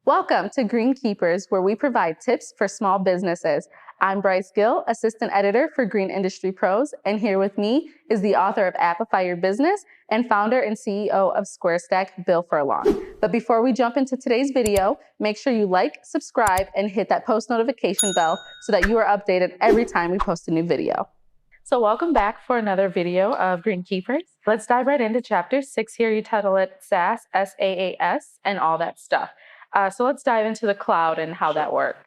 Welcome to GreenKeepers, where we provide tips for small businesses. I'm Bryce Gill, Assistant Editor for Green Industry Pros, and here with me is the author of Amplify Your Business and founder and CEO of SquareStack, Bill Furlong. But before we jump into today's video, make sure you like, subscribe, and hit that post notification bell so that you are updated every time we post a new video. So welcome back for another video of GreenKeepers. Let's dive right into chapter 6 here. You title it SaaS, S-A-A-S, and all that stuff. So let's dive into the cloud and how that works.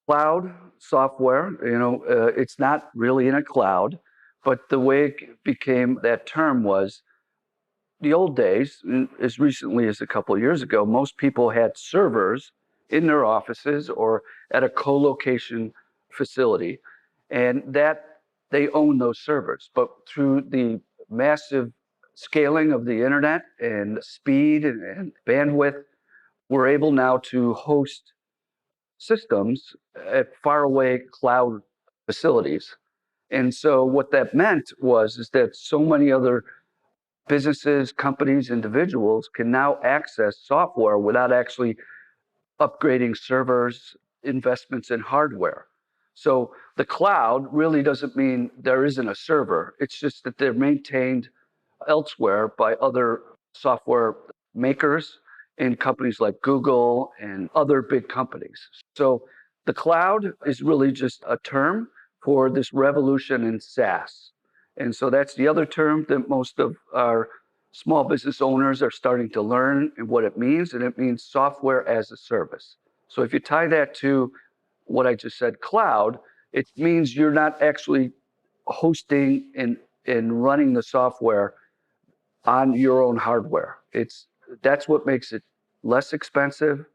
Cloud software, it's not really in a cloud, but the way it became that term was the old days, as recently as a couple of years ago, most people had servers in their offices or at a co-location facility, and that they own those servers. But through the massive scaling of the internet and speed and bandwidth, we're able now to host systems at faraway cloud facilities. And so what that meant is that so many other businesses, companies, individuals can now access software without actually upgrading servers, investments in hardware. So the cloud really doesn't mean there isn't a server. It's just that they're maintained elsewhere by other software makers in companies like Google and other big companies. So the cloud is really just a term for this revolution in SaaS. And so that's the other term that most of our small business owners are starting to learn and what it means. And it means software as a service. So if you tie that to what I just said, cloud, it means you're not actually hosting and running the software on your own hardware. That's what makes it less expensive,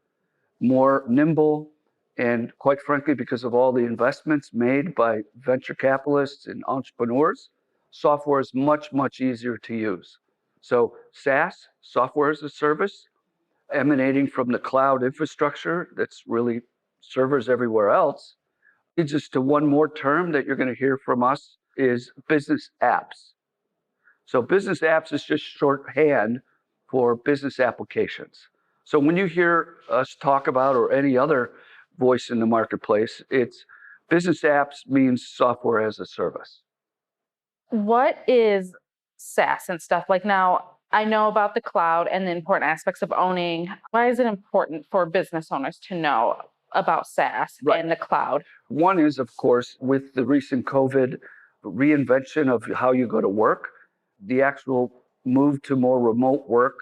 more nimble, and quite frankly, because of all the investments made by venture capitalists and entrepreneurs, software is much, much easier to use. So SaaS, software as a service, emanating from the cloud infrastructure that's really servers everywhere else, leads us to one more term that you're going to hear from us is business apps. So business apps is just shorthand for business applications. So when you hear us talk about, or any other voice in the marketplace, it's business apps means software as a service. What is SaaS and stuff? Like now, I know about the cloud and the important aspects of owning. Why is it important for business owners to know about SaaS and the cloud? One is, of course, with the recent COVID reinvention of how you go to work, the actual move to more remote work,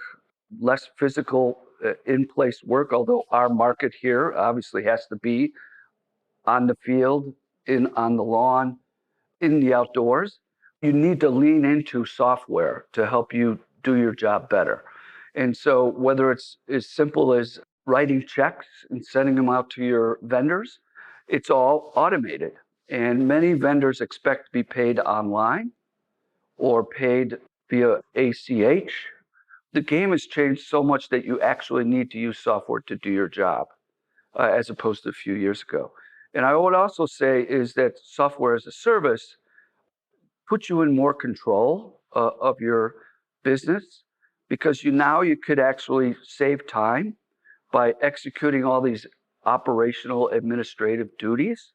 less physical in-place work, although our market here obviously has to be on the field, on the lawn, in the outdoors. You need to lean into software to help you do your job better. And so whether it's as simple as writing checks and sending them out to your vendors, it's all automated. And many vendors expect to be paid online or paid via ACH. The game has changed so much that you actually need to use software to do your job, as opposed to a few years ago. And I would also say is that software as a service puts you in more control of your business, because you could actually save time by executing all these operational administrative duties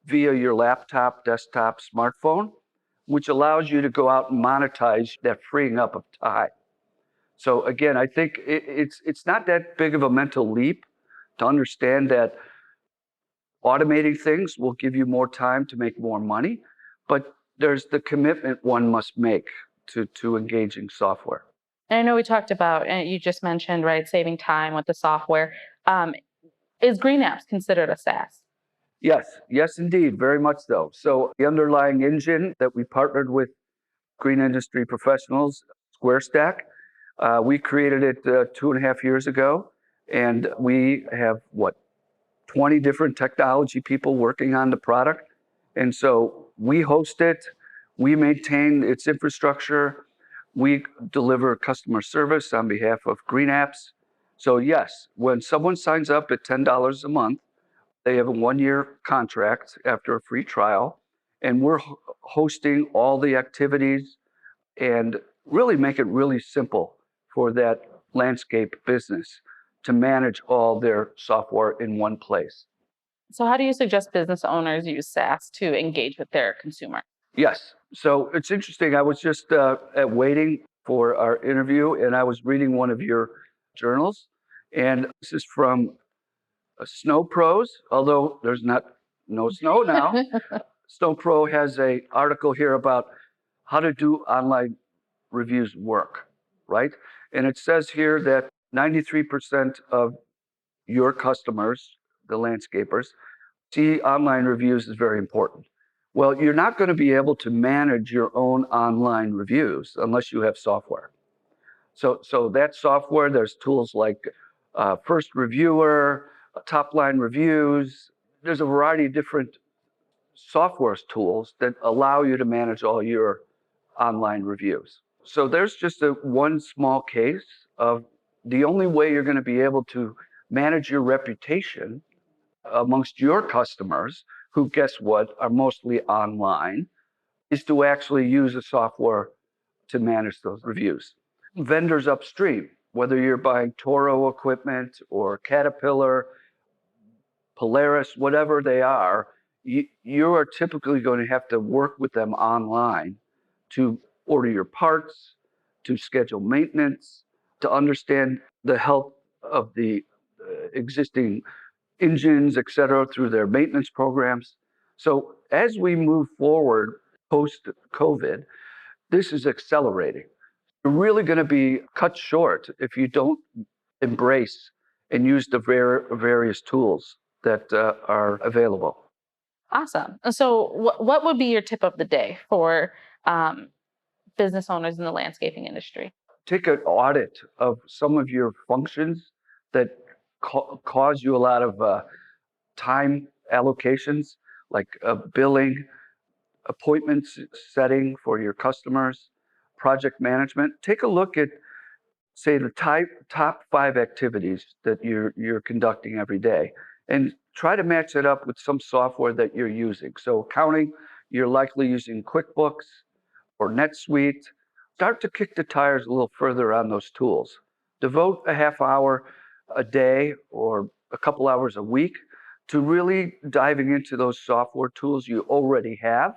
via your laptop, desktop, smartphone, which allows you to go out and monetize that freeing up of time. So again, I think it's not that big of a mental leap to understand that automating things will give you more time to make more money, but there's the commitment one must make to engaging software. And I know we talked about, and you just mentioned, right, saving time with the software. Is Green Apps considered a SaaS? Yes, indeed, very much so. So the underlying engine that we partnered with Green Industry Professionals, SquareStack, we created it 2.5 years ago, and we have 20 different technology people working on the product. And so we host it, we maintain its infrastructure, we deliver customer service on behalf of Green Apps. So yes, when someone signs up at $10 a month, they have a 1-year contract after a free trial, and we're hosting all the activities and really make it really simple for that landscape business to manage all their software in one place. So how do you suggest business owners use SaaS to engage with their consumer? Yes. So it's interesting. I was just waiting for our interview, and I was reading one of your journals, and this is from Snow Pros, although there's no snow now. Snow Pro has an article here about how to do online reviews work, right? And it says here that 93% of your customers, the landscapers, see online reviews as very important. Well, you're not going to be able to manage your own online reviews unless you have software. So that software, there's tools like First Reviewer, Top Line Reviews. There's a variety of different software tools that allow you to manage all your online reviews. So there's just one small case of the only way you're going to be able to manage your reputation amongst your customers, who, guess what, are mostly online, is to actually use a software to manage those reviews. Vendors upstream, whether you're buying Toro equipment or Caterpillar, Polaris, whatever they are, you are typically going to have to work with them online to order your parts, to schedule maintenance, to understand the health of the existing engines, et cetera, through their maintenance programs. So as we move forward post-COVID, this is accelerating. You're really going to be cut short if you don't embrace and use the various tools that are available. Awesome. So what would be your tip of the day for business owners in the landscaping industry? Take an audit of some of your functions that cause you a lot of time allocations, like billing, appointments setting for your customers, project management. Take a look at, say, the top 5 activities that you're conducting every day, and try to match it up with some software that you're using. So accounting, you're likely using QuickBooks or NetSuite. Start to kick the tires a little further on those tools. Devote a half hour a day or a couple hours a week to really diving into those software tools you already have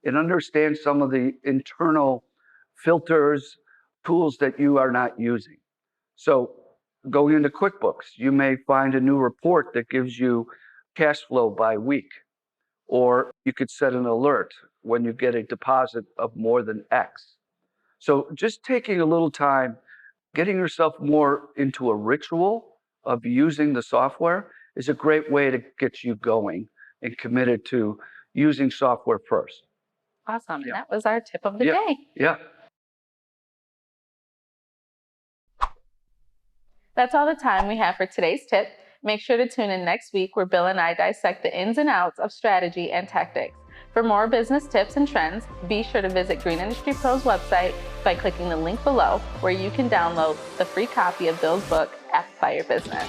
and understand some of the internal filters, tools that you are not using. So going into QuickBooks, you may find a new report that gives you cash flow by week, or you could set an alert when you get a deposit of more than X. So just taking a little time, getting yourself more into a ritual of using the software is a great way to get you going and committed to using software first. Awesome. Yeah. And that was our tip of the day. Yeah. That's all the time we have for today's tip. Make sure to tune in next week where Bill and I dissect the ins and outs of strategy and tactics. For more business tips and trends, be sure to visit Green Industry Pro's website by clicking the link below where you can download the free copy of Bill's book, Amplify Your Business.